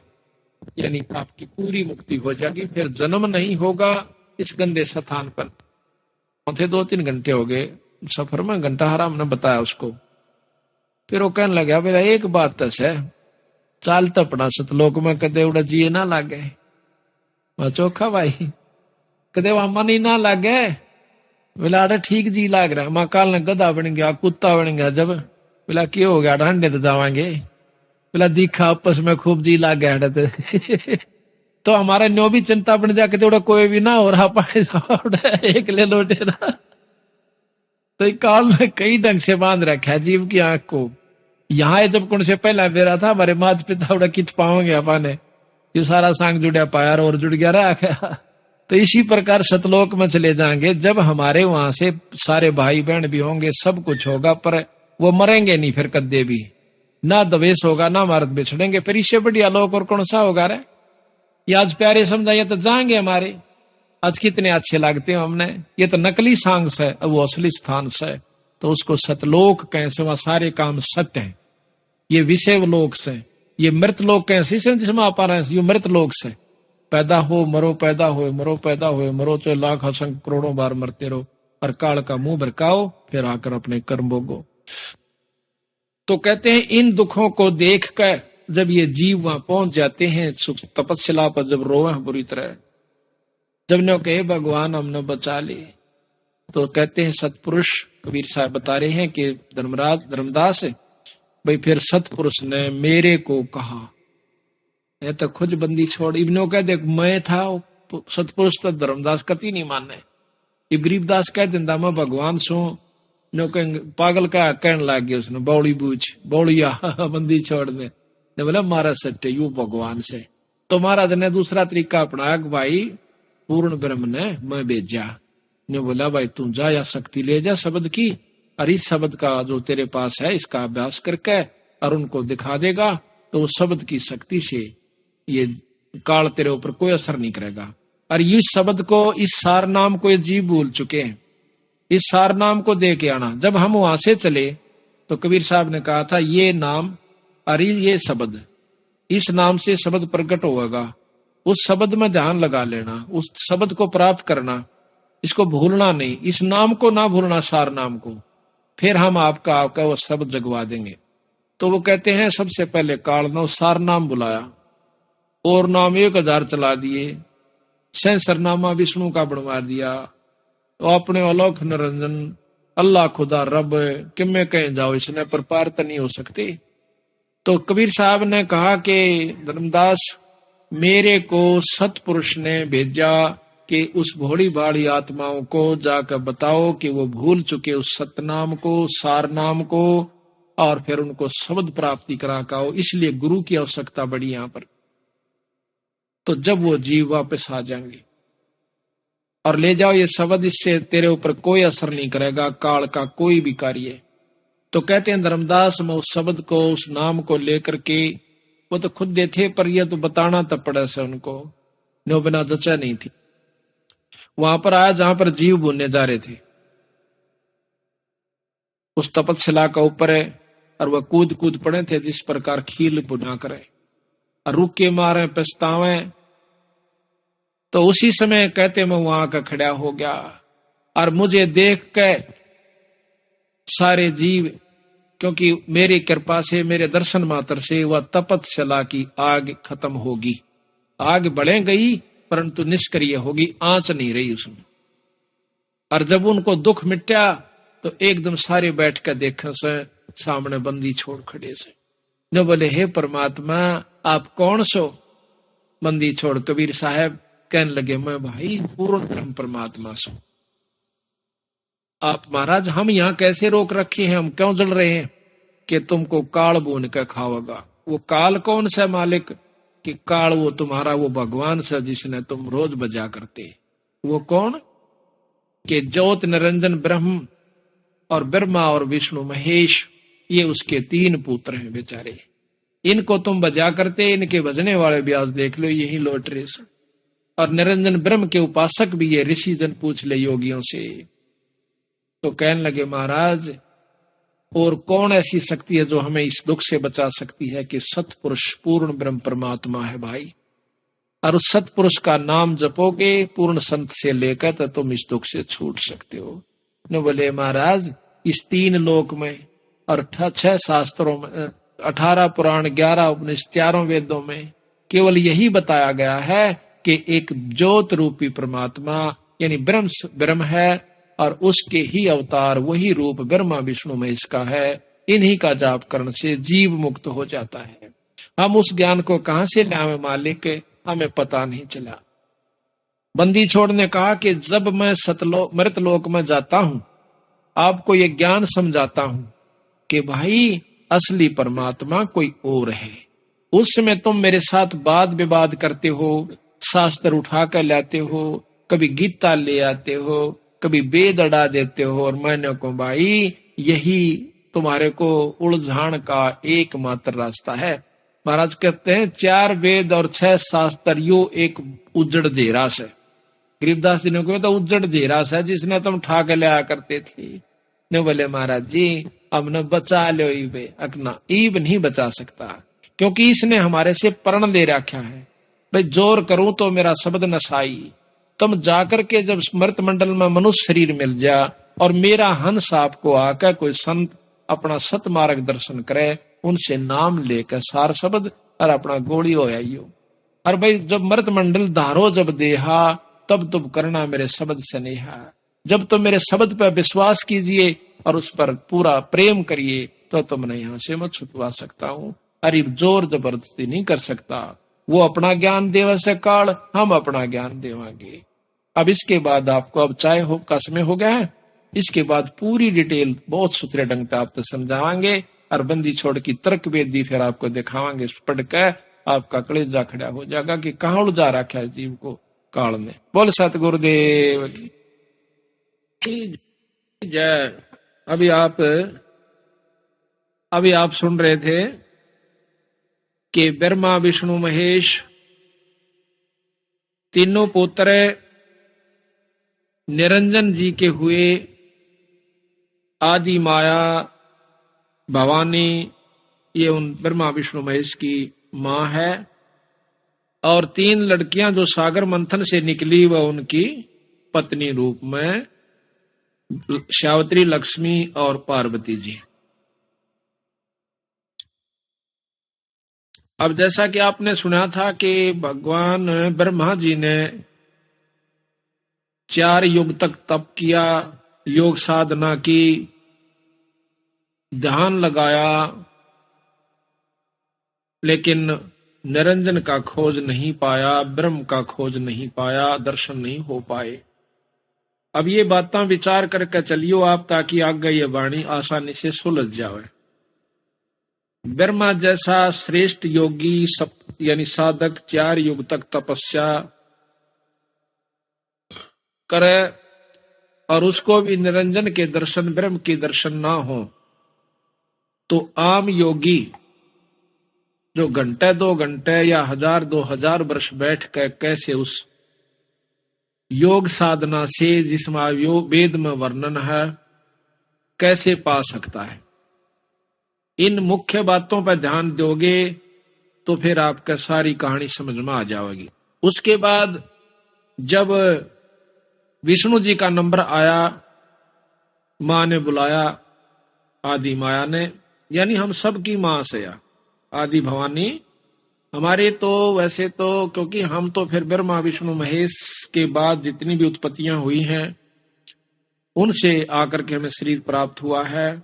यानी आपकी पूरी मुक्ति हो जाएगी, फिर जन्म नहीं होगा इस गंदे स्थान पर। थे 2-3 घंटे हो गए सफर में, घंटा हरा हमने बताया उसको। फिर वो कहने लगा बोला एक बात तस है, चाल तपना सतलोक में कदे उड़ा जिए ना लागे। मैं चोखा भाई, कदे वहां मन ही ना लागे। बोला अरे ठीक जी लाग रहा है। मैं काल ने गधा बन गया, कुत्ता बन गया। जब बोला क्यों हो गया, ठंडे तो जावांगे। बोला दिखा आपस में खूब जी लाग गया। तो हमारा न्यो भी चिंता बन जाके थोड़ा कोई भी ना हो रहा पाए एक ले लौटे ना। तो काल में कई ढंग से बांध रखा है जीव की आंख को। यहाँ जब कौन से पहला बेरा था हमारे माता पिता उड़ा कित पाओगे अपने, ये सारा सांग जुड़ा पाया और जुड़ गया रहा। तो इसी प्रकार सतलोक में चले जाएंगे जब हमारे वहां से सारे भाई बहन भी होंगे, सब कुछ होगा, पर वो मरेंगे नहीं फिर कद्दे भी, ना द्वेष होगा ना मारत बिछड़ेंगे। फिर इससे बढ़िया लोक और कौन सा होगा रे। ये आज प्यारे समझाइए तो जाएंगे हमारे, आज कितने अच्छे लगते हो हमने। ये तो नकली सांग से, अब वो असली स्थान से, तो उसको सतलोक कैसे, वहां सारे काम सत्य है। ये विषय लोक से, ये मृत लोक कैसे जिसमें आप आ रहे हैं, ये मृत लोक से पैदा हो मरो, पैदा हो मरो, पैदा हो मरो, चाहे लाख असंख्य करोड़ों बार मरते रहो, पर काल का मुंह भरकाओ, फिर आकर अपने कर्म भोगो। तो कहते हैं इन दुखों को देख कर जब ये जीव वहां पहुंच जाते हैं तपस्या पर, जब रोवे बुरी तरह, जब ने कहे भगवान हमने बचा ले, तो कहते हैं सतपुरुष कबीर साहब बता रहे हैं कि धर्मदास भाई फिर सतपुरुष ने मेरे को कहा, मैं तो खुद बंदी छोड़। इब्नो कह दे मैं था सतपुरुष, तो धर्मदास कति नहीं माने। ये गरीबदास कह दिंदा मैं भगवान सो, नो कह पागल का कहने लग गया उसने, बौड़ी बूझ बौड़िया बंदी छोड़ने ने बोला मारा सट्टे यू भगवान से। तो महाराज ने दूसरा तरीका अपनाया, भाई पूर्ण ब्रह्म ने मैं भेजा। ने बोला भाई तू जा या शक्ति ले जा शब्द की, और इस शब्द का जो तेरे पास है इसका अभ्यास करके और उनको दिखा देगा, तो उस शब्द की शक्ति से ये काल तेरे ऊपर कोई असर नहीं करेगा। और इस शब्द को, इस सार नाम को ये जीव भूल चुके हैं, इस सार नाम को दे के आना। जब हम वहां से चले तो कबीर साहब ने कहा था ये नाम और ये शब्द, इस नाम से शब्द प्रकट होगा, उस शब्द में ध्यान लगा लेना, उस शब्द को प्राप्त करना, इसको भूलना नहीं, इस नाम को ना भूलना, सार नाम को, फिर हम आपका वो शब्द जगवा देंगे। तो वो कहते हैं सबसे पहले काल ने सार नाम बुलाया और नाम 1000 चला दिए, सहस्रनामा विष्णु का बनवा दिया, तो अपने अलौक निरंजन अल्लाह खुदा रब किम्मे कहीं जाओ, इसने पर पार तो नहीं हो सकते। तो कबीर साहब ने कहा कि धर्मदास मेरे को सतपुरुष ने भेजा कि उस भोली भाड़ी आत्माओं को जाकर बताओ कि वो भूल चुके उस सतनाम को, सार नाम को, और फिर उनको शब्द प्राप्ति करा काओ, इसलिए गुरु की आवश्यकता बड़ी यहां पर। तो जब वो जीव वापस आ जाएंगे और ले जाओ ये शब्द, इससे तेरे ऊपर कोई असर नहीं करेगा काल का कोई भी कार्य। तो कहते हैं धर्मदास में उस शब्द को, उस नाम को लेकर के, वो तो खुद दे थे पर ये तो बताना तो पड़ा से उनको, नो बिना जचा नहीं थी। वहां पर आया जहां पर जीव भूनने जा रहे थे, उस तपस्या का ऊपर है, और वह कूद कूद पड़े थे जिस प्रकार खील बुना करे, और रुके मारे पछतावे। तो उसी समय कहते मैं वहां का खड़ा हो गया, और मुझे देख के सारे जीव, क्योंकि मेरी कृपा से, मेरे दर्शन मात्र से वह तपस्या की आग खत्म होगी। आग बढ़े गई परंतु निष्क्रिय होगी, आंच नहीं रही उसमें। और जब उनको दुख मिटा तो एकदम सारे बैठ कर देखे से सामने बंदी छोड़ खड़े से। जो बोले हे परमात्मा आप कौन सो? बंदी छोड़ कबीर साहब कहने लगे मैं भाई पूर्ण ब्रह्म परमात्मा सो। आप महाराज हम यहाँ कैसे रोक रखे हैं, हम क्यों जल रहे हैं? कि तुमको काल बून के खाओगा। वो काल कौन सा मालिक? कि काल वो तुम्हारा वो भगवान सा जिसने तुम रोज बजा करते। वो कौन? कि ज्योत निरंजन ब्रह्म और ब्रह्मा और विष्णु महेश, ये उसके 3 पुत्र हैं बेचारे। इनको तुम बजा करते, इनके बजने वाले भी आज देख लो यही लौट रहे। और निरंजन ब्रह्म के उपासक भी ये ऋषि जन पूछ ले योगियों से। तो कहने लगे महाराज और कौन ऐसी शक्ति है जो हमें इस दुख से बचा सकती है? कि सतपुरुष पूर्ण ब्रह्म परमात्मा है भाई। और उस सतपुरुष का नाम जपोगे पूर्ण संत से लेकर तो तुम इस दुख से छूट सकते हो। न बोले महाराज इस 3 लोक में और 6 शास्त्रों में, 18 पुराण, 11 उपनिषद, 4 वेदों में केवल यही बताया गया है कि एक ज्योत रूपी परमात्मा यानी ब्रह्म है और उसके ही अवतार वही रूप ब्रह्मा विष्णु महेश का है। इन्हीं का जाप करने से जीव मुक्त हो जाता है। हम उस ज्ञान को कहां से लाए मालिक, हमें पता नहीं चला। बंदी छोड़ ने कहा कि जब मैं मृतलोक में जाता हूं आपको ये ज्ञान समझाता हूं कि भाई असली परमात्मा कोई और है। उस समय तुम मेरे साथ वाद विवाद करते हो, शास्त्र उठा कर लाते हो, कभी गीता ले आते हो, कभी वेद अड़ा देते हो और मैंने को भाई यही तुम्हारे को उलझान का एकमात्र रास्ता है। महाराज कहते हैं 4 वेद और 6 शास्त्र यो एक उजड़ जेरास है। गरीबदास जी ने कहा तो उजड़ जेरास है जिसने तुम ठा के लिया करते थे। ने बोले महाराज जी अब न बचा लो ईबे अकना, ईब नहीं बचा सकता क्योंकि इसने हमारे से प्रण ले रखा है। भाई जोर करूं तो मेरा शब्द नसाई। तुम जाकर के जब मृत मंडल में मनुष्य शरीर मिल जा और मेरा हंस आपको आकर कोई संत अपना सतमार्ग दर्शन करे, उनसे नाम लेकर सार शब्द और अपना गोली हो आइयो। और भाई जब मृत मंडल धारो जब देहा तब तुम करना मेरे शब्द से नेहा। जब तुम मेरे शब्द पर विश्वास कीजिए और उस पर पूरा प्रेम करिए तो तुमने यहां से मैं छुटवा सकता हूँ। अरे जोर जबरदस्ती नहीं कर सकता। वो अपना ज्ञान देवा से काल, हम अपना ज्ञान देवांगे। अब इसके बाद आपको अब चाय हो का समय हो गया है, इसके बाद पूरी डिटेल बहुत सुथरे ढंग से आपको समझावांगे और बंदी छोड़ की तर्क वेदी फिर आपको दिखावांगे। पढ़ के आपका कलेजा खड़ा हो जाएगा कि कहाँ उलझा रखा है जीव को काल ने। बोल सतगुरुदेव की जय। अभी आप सुन रहे थे कि ब्रह्मा विष्णु महेश तीनों पुत्र निरंजन जी के हुए। आदि माया भवानी ये उन ब्रह्मा विष्णु महेश की मां है और 3 लड़कियां जो सागर मंथन से निकली वह उनकी पत्नी रूप में सावित्री, लक्ष्मी और पार्वती जी। अब जैसा कि आपने सुना था कि भगवान ब्रह्मा जी ने 4 युग तक तप किया, योग साधना की, ध्यान लगाया, लेकिन निरंजन का खोज नहीं पाया, ब्रह्म का खोज नहीं पाया, दर्शन नहीं हो पाए। अब ये बातें विचार करके चलियो आप ताकि आगे ये वाणी आसानी से सुलझ जाए। ब्रह्मा जैसा श्रेष्ठ योगी यानी साधक 4 युग तक तपस्या करे और उसको भी निरंजन के दर्शन, ब्रह्म के दर्शन ना हो तो आम योगी जो घंटे 2 घंटे या 1000-2000 वर्ष बैठ कर कैसे उस योग साधना से जिसमें वेद में वर्णन है कैसे पा सकता है। इन मुख्य बातों पर ध्यान दोगे तो फिर आपका सारी कहानी समझ में आ जाएगी। उसके बाद जब विष्णु जी का नंबर आया, मां ने बुलाया, आदि माया ने, यानी हम सब की मां से आदि भवानी हमारे तो वैसे तो क्योंकि हम तो फिर ब्रह्मा विष्णु महेश के बाद जितनी भी उत्पत्तियां हुई हैं उनसे आकर के हमें शरीर प्राप्त हुआ है।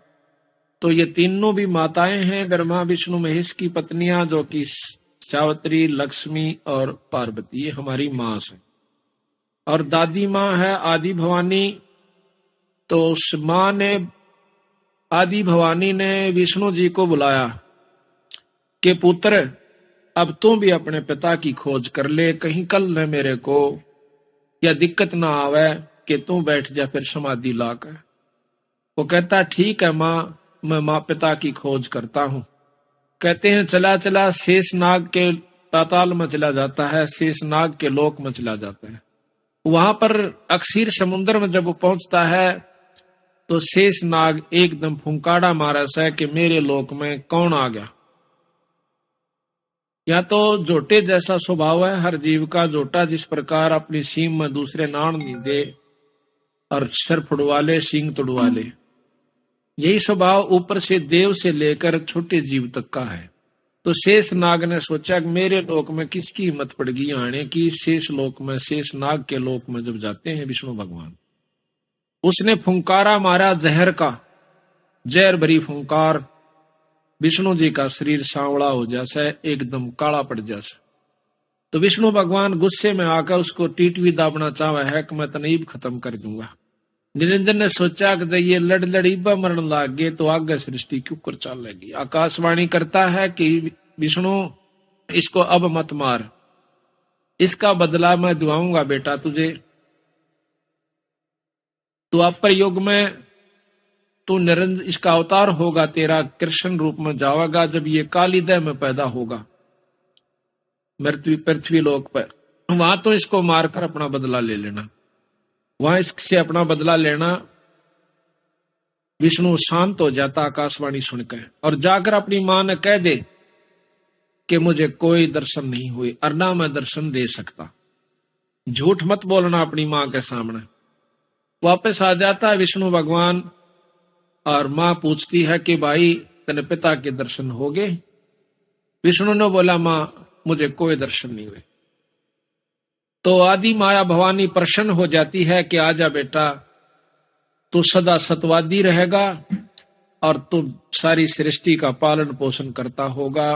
तो ये तीनों भी माताएं हैं ब्रह्मा विष्णु महेश की पत्नियां, जो कि सावित्री, लक्ष्मी और पार्वती, ये हमारी मां से। और दादी मां है आदि भवानी। तो उस मां ने, आदि भवानी ने विष्णु जी को बुलाया कि पुत्र अब तू भी अपने पिता की खोज कर ले, कहीं कल न मेरे को या दिक्कत ना आवे कि तू बैठ जा फिर समाधि लाकर। वो कहता ठीक है मां, मैं मां पिता की खोज करता हूं। कहते हैं चला चला शेषनाग के पाताल में चला जाता है, शेषनाग के लोक में चला जाता है। वहां पर अक्षीर समुद्र में जब वो पहुंचता है तो शेषनाग एकदम फुंकाड़ा मारा है कि मेरे लोक में कौन आ गया। या तो जोटे जैसा स्वभाव है हर जीव का। जोटा जिस प्रकार अपनी सींग में दूसरे नाण नहीं दे और सर फुड़वा ले, सींग तुड़वा ले, यही स्वभाव ऊपर से देव से लेकर छोटे जीव तक का है। तो शेष नाग ने सोचा कि मेरे लोक में किसकी हिम्मत पड़गी आने की। शेष लोक में, शेष नाग के लोक में जब जाते हैं विष्णु भगवान, उसने फुंकारा मारा जहर का, जहर भरी फुंकार। विष्णु जी का शरीर सांवला हो जैसा, एकदम काला पड़ जैसा। तो विष्णु भगवान गुस्से में आकर उसको टीटवी दाबना चाहा है कि मैं तनईब खत्म कर दूंगा। निरंजन ने सोचा कि जब ये लड़ लड़ीबा मरण लाग गए तो आगे सृष्टि क्यों कर चल लगी। आकाशवाणी करता है कि विष्णु इसको अब मत मार, इसका बदला मैं दिवाऊंगा बेटा तुझे। तो अपर युग में तू निरंजन, इसका अवतार होगा तेरा, कृष्ण रूप में जाएगा जब ये काली देह में पैदा होगा पृथ्वी लोक पर। वहां तो इसको मारकर अपना बदला ले लेना, वहां इससे अपना बदला लेना। विष्णु शांत हो जाता आकाशवाणी सुनकर और जाकर अपनी मां ने कह दे कि मुझे कोई दर्शन नहीं हुए और ना मैं दर्शन दे सकता। झूठ मत बोलना अपनी मां के सामने। वापस आ जाता है विष्णु भगवान और मां पूछती है कि भाई तेरे पिता के दर्शन हो गए। विष्णु ने बोला मां मुझे कोई दर्शन नहीं हुए। तो आदि माया भवानी प्रसन्न हो जाती है कि आजा बेटा, तू सदा सतवादी रहेगा और तू सारी सृष्टि का पालन पोषण करता होगा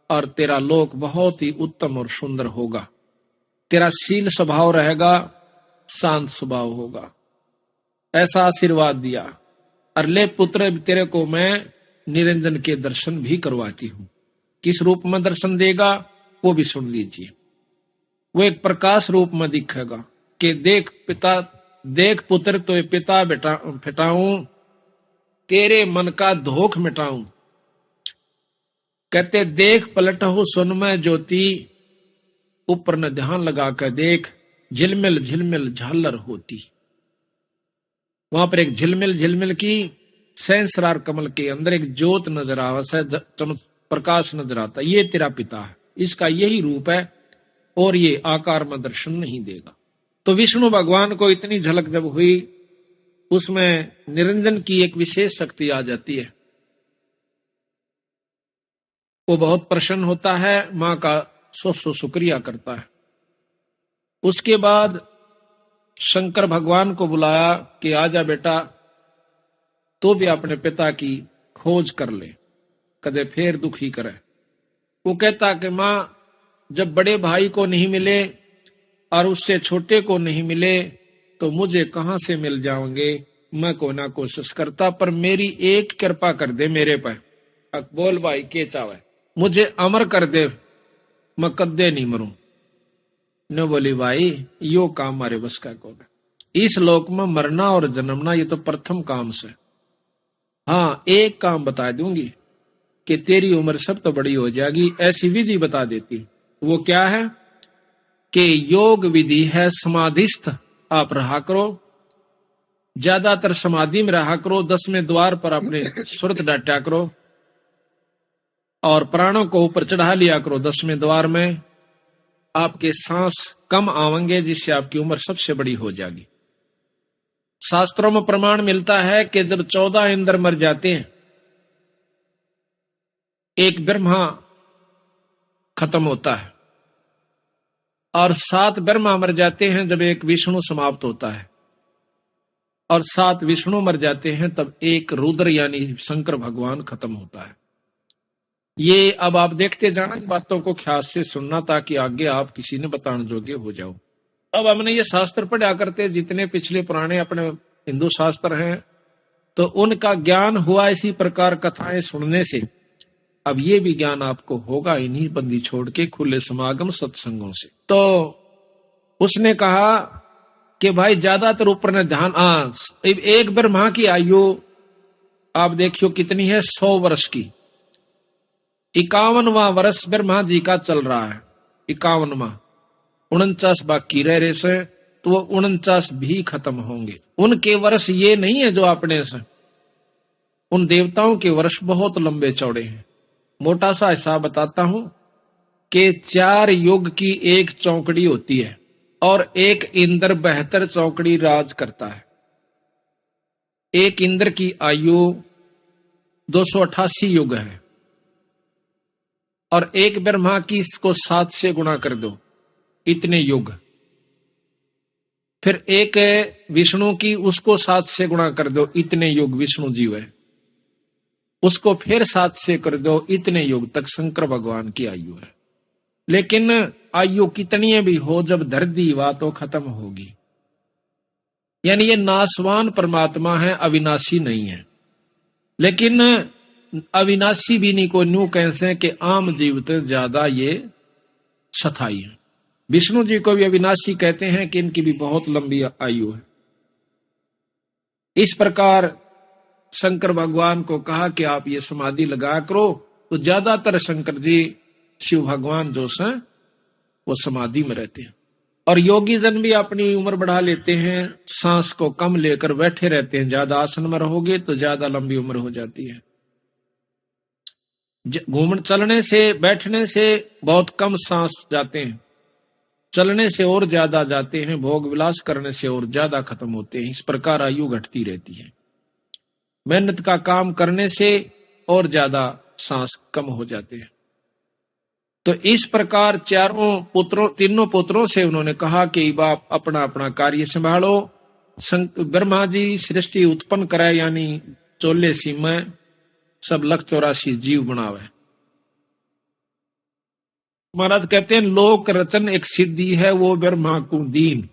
और तेरा लोक बहुत ही उत्तम और सुंदर होगा। तेरा शील स्वभाव रहेगा, शांत स्वभाव होगा। ऐसा आशीर्वाद दिया। और ले पुत्र तेरे को मैं निरंजन के दर्शन भी करवाती हूं। किस रूप में दर्शन देगा वो भी सुन लीजिए। वो एक प्रकाश रूप में दिखेगा कि देख पिता, देख पुत्र तो पिता बेटा फिटाऊं, तेरे मन का धोख मिटाऊं। कहते देख पलट हो सुन में ज्योति, ऊपर न ध्यान लगा कर देख, झिलमिल झिलमिल झालर होती। वहां पर एक झिलमिल झिलमिल की सहस्रार कमल के अंदर एक ज्योत नजर आवा, प्रकाश नजर आता। ये तेरा पिता है, इसका यही रूप है और ये आकार में दर्शन नहीं देगा। तो विष्णु भगवान को इतनी झलक जब हुई, उसमें निरंजन की एक विशेष शक्ति आ जाती है। वो बहुत प्रसन्न होता है, मां का सौ शुक्रिया करता है। उसके बाद शंकर भगवान को बुलाया कि आजा बेटा, तो भी अपने पिता की खोज कर ले, कदे फिर दुखी करे। वो कहता कि मां जब बड़े भाई को नहीं मिले और उससे छोटे को नहीं मिले तो मुझे कहां से मिल जाओगे। मैं को ना कोशिश करता, पर मेरी एक कृपा कर दे मेरे पर। बोल भाई के चावे, मुझे अमर कर दे, मैं कदे नहीं मरूं। न बोली भाई यो काम मारे बस का कौन है। इस लोक में मरना और जन्मना ये तो प्रथम काम से। हाँ एक काम बता दूंगी कि तेरी उम्र सब तो बड़ी हो जाएगी, ऐसी विधि बता देती। वो क्या है कि योग विधि है समाधिस्थ आप रहा करो, ज्यादातर समाधि में रहा करो, 10वें द्वार पर अपने सुरत डाटा करो और प्राणों को ऊपर चढ़ा लिया करो 10वें द्वार में। आपके सांस कम आवेंगे जिससे आपकी उम्र सबसे बड़ी हो जाएगी। शास्त्रों में प्रमाण मिलता है कि जब 14 इंद्र मर जाते हैं, एक ब्रह्मा खत्म होता है और 7 ब्रह्मा मर जाते हैं जब एक विष्णु समाप्त होता है। और 7 विष्णु मर जाते हैं, तब एक रुद्र यानी शंकर भगवान खत्म होता है। ये अब आप देखते जाना, इन बातों को ख्याल से सुनना, ताकि आगे आप किसी ने बताने जोगे हो जाओ। अब हमने ये शास्त्र पढ़ा करते, जितने पिछले पुराने अपने हिंदू शास्त्र हैं, तो उनका ज्ञान हुआ इसी प्रकार कथाएं सुनने से। अब ये भी ज्ञान आपको होगा इन्हीं बंदी छोड़ के खुले समागम सत्संगों से। तो उसने कहा कि भाई ज्यादातर ऊपर ने ध्यान, एक ब्रह्मा की आयु आप देखियो कितनी है, 100 वर्ष की। 51वां वर्ष ब्रह्मा जी का चल रहा है, 51वां, 49 बाकी रह रहे से, तो वो 49 भी खत्म होंगे। उनके वर्ष ये नहीं है जो अपने से, उन देवताओं के वर्ष बहुत लंबे चौड़े हैं। मोटा सा हिसाब बताता हूं कि 4 युग की एक चौकड़ी होती है, और एक इंद्र 72 चौकड़ी राज करता है। एक इंद्र की आयु 288 युग है, और एक ब्रह्मा की इसको 7 से गुणा कर दो, इतने युग। फिर एक विष्णु की, उसको 7 से गुणा कर दो, इतने युग विष्णु जीव है। उसको फिर 7 से कर दो, इतने युग तक शंकर भगवान की आयु है। लेकिन आयु कितनी भी हो, जब धरती वा तो खत्म होगी। यानी ये नासवान परमात्मा है, अविनाशी नहीं है। लेकिन अविनाशी भी नहीं को न्यू कैसे कि आम जीवित ज्यादा ये सथाई है। विष्णु जी को भी अविनाशी कहते हैं कि इनकी भी बहुत लंबी आयु है। इस प्रकार शंकर भगवान को कहा कि आप ये समाधि लगा करो, तो ज्यादातर शंकर जी शिव भगवान जो हैं वो समाधि में रहते हैं। और योगी जन भी अपनी उम्र बढ़ा लेते हैं, सांस को कम लेकर बैठे रहते हैं। ज्यादा आसन में रहोगे तो ज्यादा लंबी उम्र हो जाती है। घूमने चलने से बैठने से बहुत कम सांस जाते हैं, चलने से और ज्यादा जाते हैं, भोग विलास करने से और ज्यादा खत्म होते हैं। इस प्रकार आयु घटती रहती है। मेहनत का काम करने से और ज्यादा सांस कम हो जाते हैं। तो इस प्रकार तीनों पुत्रों से उन्होंने कहा कि बाप अपना अपना कार्य संभालो। ब्रह्मा जी सृष्टि उत्पन्न कराए, यानी 14 सीमा सब 184 जीव बनावे। महाराज कहते हैं लोक रचन एक सिद्धि है, वो ब्रह्मा को दीन।